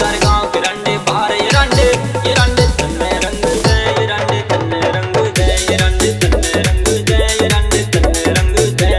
सारे गांव के रंडे बाहर ये रंडे तन्ने रंग दे, ये रंडे तन्ने रंग दे, ये रंडे तन्ने रंग दे, ये रंडे तन्ने रंग दे।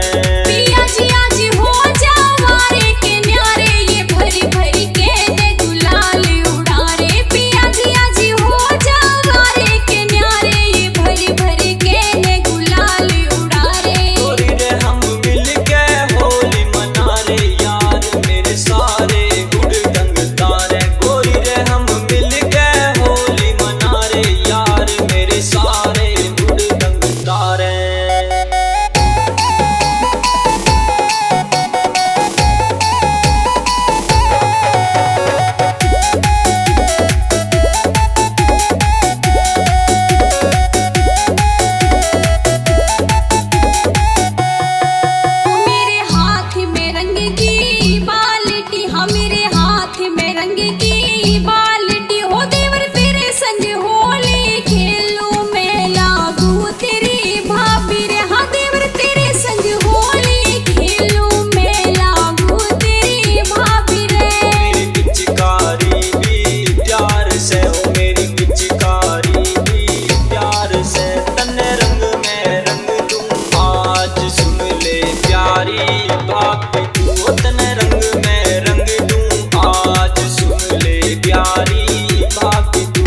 पिया जी आज हो जावारे के न्यारे, ये भरी भरी के ने गुलाल उड़ारे। पिया जी आज हो जावारे के न्यारे, ये भरी भरी के ने गुलाल उड़ारे। गोरी रे हम मिल के होली मना रे यार मेरे सारे गुड़ डंग तारे। गोरी रे हम मिल के होली मना रे यार मेरे सारे गुड़ डंग तारे। मेरे हाथ में रंग की बाल्टी, हाँ मेरे हाथ में रंग की बाल्टी। हो देवर तेरे संग होली खेलूं मैं, लागू तेरी भाभी रे। हाँ देवर तेरे संग होली खेलूं मैं, लागू तेरी भाभी रे। मेरी पिचकारी भी प्यार से हो, मेरी पिचकारी भी प्यार से। तन्ने रंग में रंग दूं आज सुन ले प्यारी बात तू। तन्ने रंग में रंग दूं आज सुन ले प्यारी बात तू।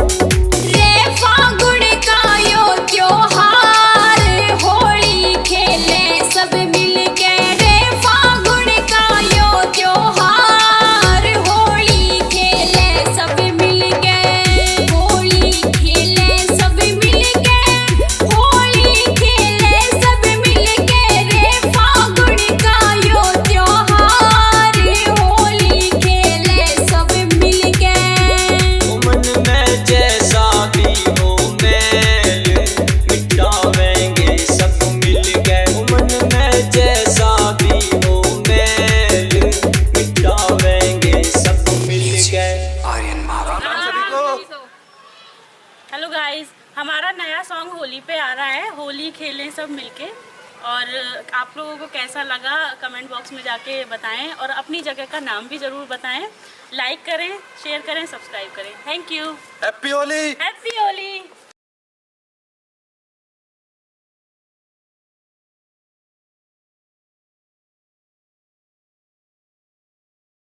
रे फागुन का यो त्योहार, होली खेले सब मिलके। रे फागुन का यो त्योहार, होली खेले सब मिलके। होली खेले सब मिलके, होली खेले सब मिलके। रे फागुन का यो त्योहार, होली खेले सब मिलके। मन में जैसा भी हो मेल मिटावेंगे सब मिल के। मन में जैसा भी हो मेल मिटावेंगे सब मिल के। हेलो गाइस, हमारा नया सॉन्ग होली पे आ रहा है, होली खेलें सब मिलके। और आप लोगों को कैसा लगा कमेंट बॉक्स में जाके बताएं, और अपनी जगह का नाम भी ज़रूर बताएं। लाइक करें, शेयर करें, सब्सक्राइब करें। Thank you. Happy Holi. Happy Holi.